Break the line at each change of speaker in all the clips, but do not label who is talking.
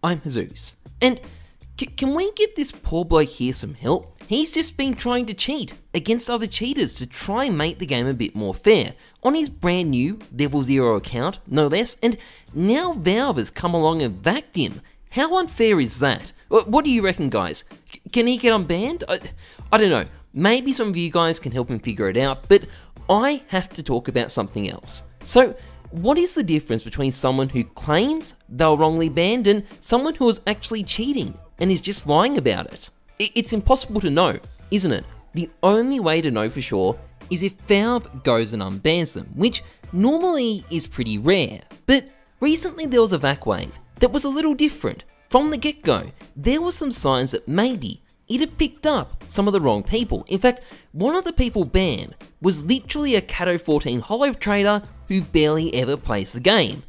I'm Heyzeus, and can we give this poor bloke here some help? He's just been trying to cheat against other cheaters to try and make the game a bit more fair on his brand new Level 0 account, no less, and now Valve has come along and VAC'd him. How unfair is that? What do you reckon, guys? Can he get unbanned? I don't know. Maybe some of you guys can help him figure it out, but I have to talk about something else. So, what is the difference between someone who claims they were wrongly banned and someone who is actually cheating and is just lying about it? It's impossible to know, isn't it? The only way to know for sure is if Valve goes and unbans them, which normally is pretty rare. But recently there was a VAC wave that was a little different. From the get-go, there were some signs that maybe it had picked up some of the wrong people. In fact, one of the people banned was literally a Cato 14 holo trader who barely ever plays the game.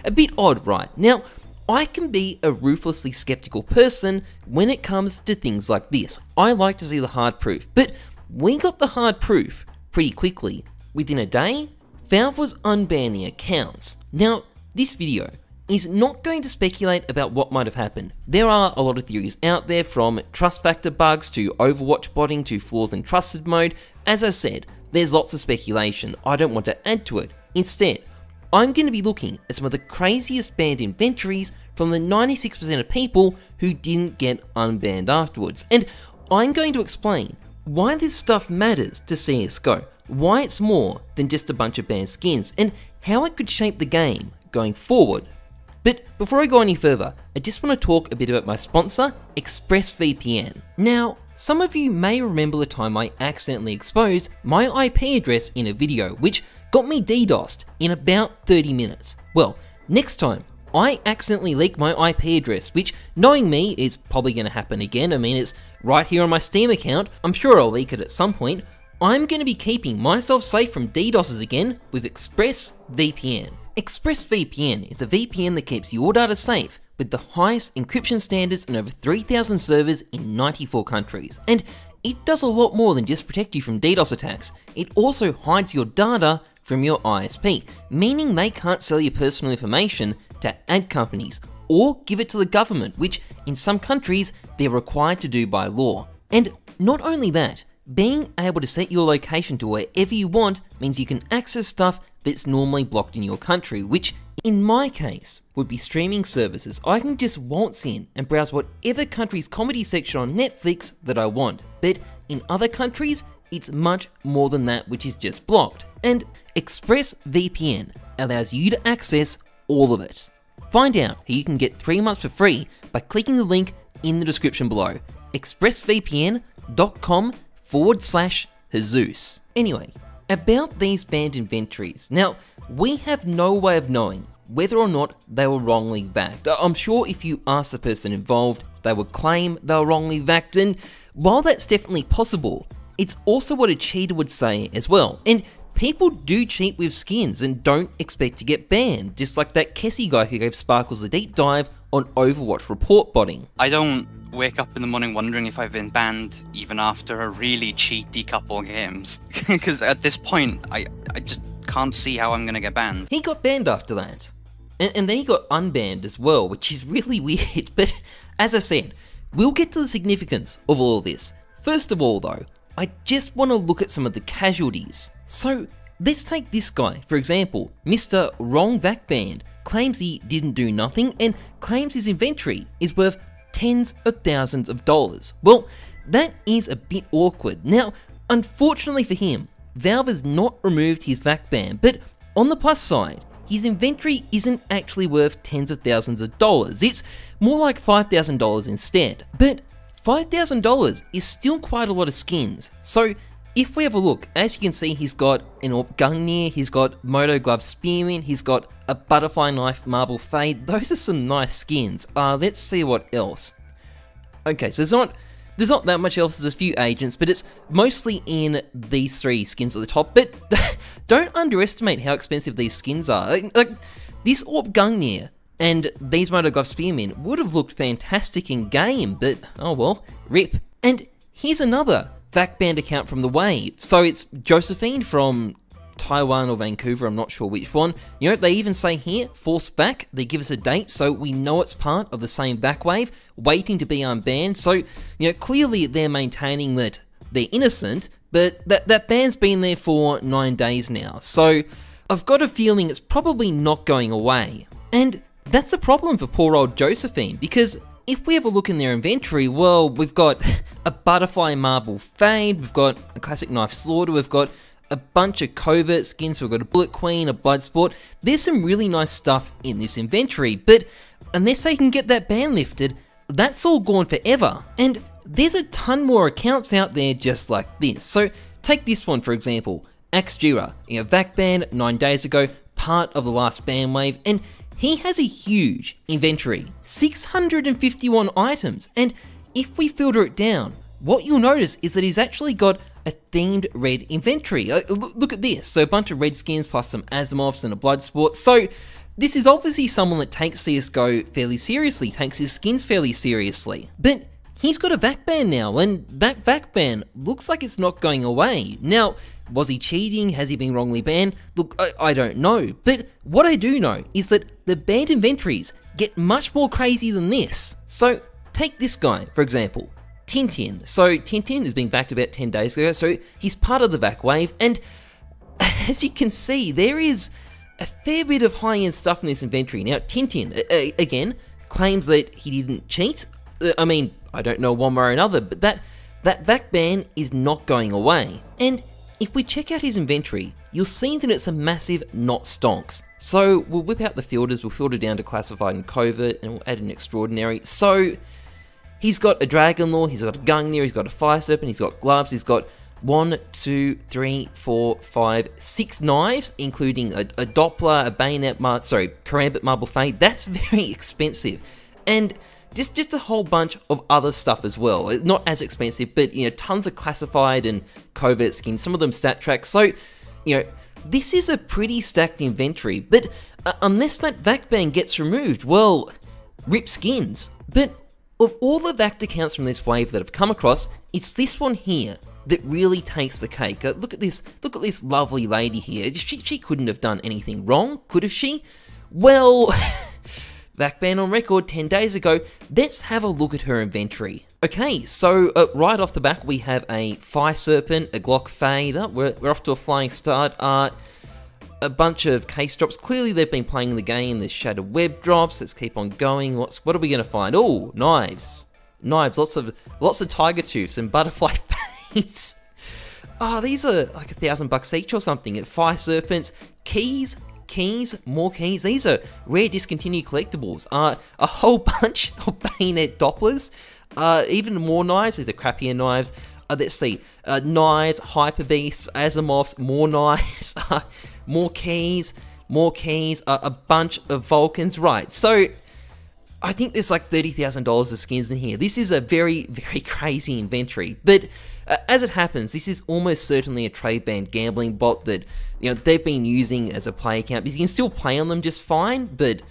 A bit odd, right? Now, I can be a ruthlessly skeptical person when it comes to things like this. I like to see the hard proof, but we got the hard proof pretty quickly. Within a day, Valve was unbanning accounts. Now, this video is not going to speculate about what might have happened. There are a lot of theories out there, from trust factor bugs to Overwatch botting to flaws in trusted mode. As I said, there's lots of speculation. I don't want to add to it. Instead, I'm going to be looking at some of the craziest banned inventories from the 96% of people who didn't get unbanned afterwards. And I'm going to explain why this stuff matters to CSGO, why it's more than just a bunch of banned skins, and how it could shape the game going forward. But before I go any further, I just want to talk a bit about my sponsor, ExpressVPN. Now, some of you may remember the time I accidentally exposed my IP address in a video, which got me DDoSed in about 30 minutes. Well, next time I accidentally leak my IP address, which, knowing me, is probably going to happen again. I mean, it's right here on my Steam account. I'm sure I'll leak it at some point. I'm going to be keeping myself safe from DDoSes again with ExpressVPN. ExpressVPN is a VPN that keeps your data safe with the highest encryption standards in over 3,000 servers in 94 countries. And it does a lot more than just protect you from DDoS attacks. It also hides your data from your ISP, meaning they can't sell your personal information to ad companies or give it to the government, which in some countries they're required to do by law. And not only that, being able to set your location to wherever you want means you can access stuff that's normally blocked in your country, which in my case would be streaming services. I can just waltz in and browse whatever country's comedy section on Netflix that I want, but in other countries it's much more than that, which is just blocked. And ExpressVPN allows you to access all of it. Find out how you can get 3 months for free by clicking the link in the description below, expressvpn.com/Heyzeus. Anyway, about these banned inventories. Now, we have no way of knowing whether or not they were wrongly VAC'd. I'm sure if you ask the person involved, they would claim they were wrongly VAC'd, and while that's definitely possible, it's also what a cheater would say as well. And people do cheat with skins and don't expect to get banned, just like that Kessie guy who gave Sparkles a deep dive on Overwatch report botting.
I don't wake up in the morning wondering if I've been banned even after a really cheaty couple of games. Because at this point, I just can't see how I'm going to get banned.
He got banned after that. And then he got unbanned as well, which is really weird. But as I said, we'll get to the significance of all of this. First of all though, I just want to look at some of the casualties. So let's take this guy, for example. Mr. Wrong VAC Banned claims he didn't do nothing and claims his inventory is worth tens of thousands of dollars. Well, that is a bit awkward. Now, unfortunately for him, Valve has not removed his VAC ban, but on the plus side, his inventory isn't actually worth tens of thousands of dollars. It's more like $5,000 instead. But $5,000 is still quite a lot of skins. So if we have a look, as you can see, he's got an Orb Gungnir, he's got Moto Glove Spearman, he's got a Butterfly Knife Marble Fade. Those are some nice skins. Let's see what else. Okay, so there's not that much else. There's a few agents, but it's mostly in these 3 skins at the top. But don't underestimate how expensive these skins are. Like this Orb Gungnir and these Moto Glove Spearmen would have looked fantastic in game, but oh well, rip. And here's another VAC banned account from the Wave. So it's Josephine from Taiwan or Vancouver, I'm not sure which one. You know, they even say here, force VAC, they give us a date, so we know it's part of the same VAC wave, waiting to be unbanned. So, you know, clearly they're maintaining that they're innocent, but that ban's been there for 9 days now. So, I've got a feeling it's probably not going away. And that's a problem for poor old Josephine, because if we have a look in their inventory, well, we've got a Butterfly Marble Fade, we've got a Classic Knife Slaughter, we've got a bunch of covert skins, we've got a Bullet Queen, a Bloodsport. There's some really nice stuff in this inventory, but unless they can get that ban lifted, that's all gone forever. And there's a ton more accounts out there just like this. So take this one for example, Axjira, VAC ban 9 days ago, part of the last ban wave, and he has a huge inventory, 651 items, and if we filter it down, what you'll notice is that he's actually got a themed red inventory. Look at this, so a bunch of red skins plus some Asimovs and a Bloodsport. So this is obviously someone that takes CSGO fairly seriously, takes his skins fairly seriously. But he's got a VAC ban now, and that VAC ban looks like it's not going away. Now, was he cheating? Has he been wrongly banned? Look, I don't know. But what I do know is that the banned inventories get much more crazy than this. So take this guy, for example, Tintin. So Tintin has been VAC'd about 10 days ago, so he's part of the VAC wave, and as you can see, there is a fair bit of high-end stuff in this inventory. Now, Tintin, again, claims that he didn't cheat. I mean, I don't know one way or another, but that VAC ban is not going away. And if we check out his inventory, you'll see that it's a massive not stonks. So we'll whip out the filters, we'll filter down to classified and covert, and we'll add an extraordinary. So he's got a Dragon Lore, he's got a Gungnir, he's got a Fire Serpent, he's got gloves, he's got 1, 2, 3, 4, 5, 6 knives, including a Doppler, a Bayonet, Karambit Marble Fade. That's very expensive. And just a whole bunch of other stuff as well. Not as expensive, but tons of classified and covert skins, some of them stat tracks. So, this is a pretty stacked inventory, but unless that VAC ban gets removed, well, rip skins. But of all the VAC accounts from this wave that have come across, it's this one here that really takes the cake. Look at this lovely lady here. She couldn't have done anything wrong, could have she? Well, VAC ban on record 10 days ago. Let's have a look at her inventory. Okay, so right off the back we have a Fire Serpent, a Glock Fade. We're off to a flying start. A bunch of case drops. Clearly they've been playing the game. There's Shadow Web drops. Let's keep on going. What are we going to find? Oh, knives. Lots of Tiger Tooths and Butterfly Fades. These are like $1,000 each or something. At Fire Serpents, keys, more keys. These are rare discontinued collectibles. A whole bunch of Bayonet Dopplers. Even more knives. These are crappier knives. Let's see. Knives, Hyper Beasts, Asimovs, more knives, more keys, a bunch of Vulcans. Right, so I think there's like $30,000 of skins in here. This is a very, very crazy inventory. But as it happens, this is almost certainly a trade banned gambling bot that they've been using as a play account, because you can still play on them just fine, but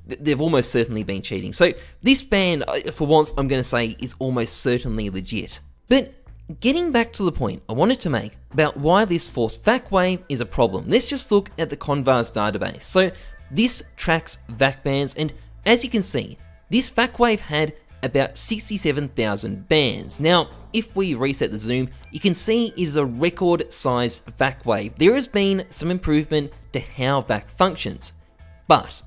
they've almost certainly been cheating. So this ban, for once, I'm going to say is almost certainly legit. But getting back to the point I wanted to make about why this forced VAC wave is a problem, let's just look at the Convars database. So this tracks VAC bans, and as you can see, this VAC wave had about 67,000 bans. Now, if we reset the zoom, you can see it is a record-sized VAC wave. There has been some improvement to how VAC functions, but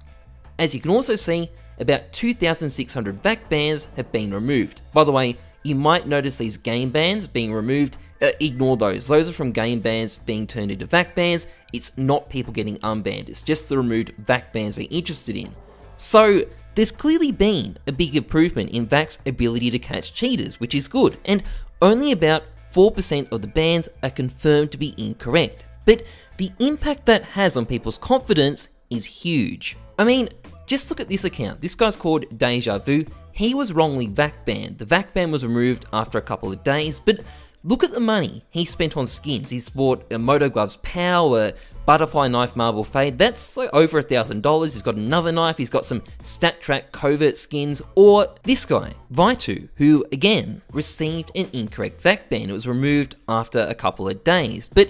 as you can also see, about 2,600 VAC bans have been removed. By the way, you might notice these game bans being removed. Ignore those. Those are from game bans being turned into VAC bans. It's not people getting unbanned. It's just the removed VAC bans we're interested in. So there's clearly been a big improvement in VAC's ability to catch cheaters, which is good, and only about 4% of the bans are confirmed to be incorrect. But the impact that has on people's confidence is huge. I mean, just look at this account. This guy's called Deja Vu. He was wrongly VAC banned. The VAC ban was removed after a couple of days, but look at the money he spent on skins. He's bought a Moto Gloves Power, Butterfly Knife Marble Fade. That's like over $1,000. He's got another knife. He's got some Stat Track covert skins. Or this guy, Vitu, who again received an incorrect VAC ban. It was removed after a couple of days. But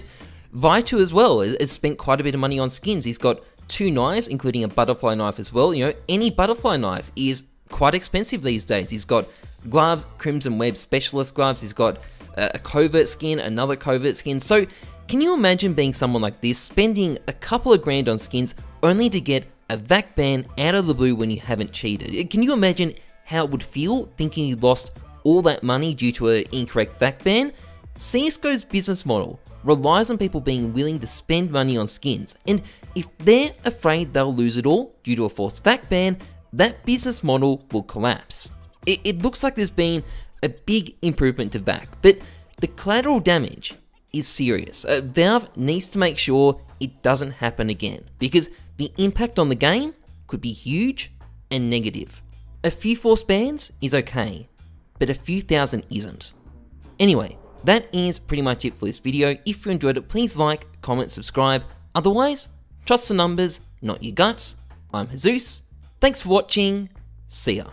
Vitu as well has spent quite a bit of money on skins. He's got 2 knives, including a butterfly knife as well. You know, any butterfly knife is quite expensive these days. He's got gloves, Crimson Web specialist gloves. He's got a covert skin, another covert skin. So can you imagine being someone like this, spending a couple of grand on skins only to get a VAC ban out of the blue when you haven't cheated? Can you imagine how it would feel thinking you lost all that money due to an incorrect VAC ban? CSGO's business model relies on people being willing to spend money on skins, and if they're afraid they'll lose it all due to a forced VAC ban, that business model will collapse. It looks like there's been a big improvement to VAC, but the collateral damage is serious. Valve needs to make sure it doesn't happen again, because the impact on the game could be huge and negative. A few forced bans is okay, but a few thousand isn't. Anyway, that is pretty much it for this video. If you enjoyed it, please like, comment, subscribe. Otherwise, trust the numbers, not your guts. I'm Heyzeus. Thanks for watching. See ya.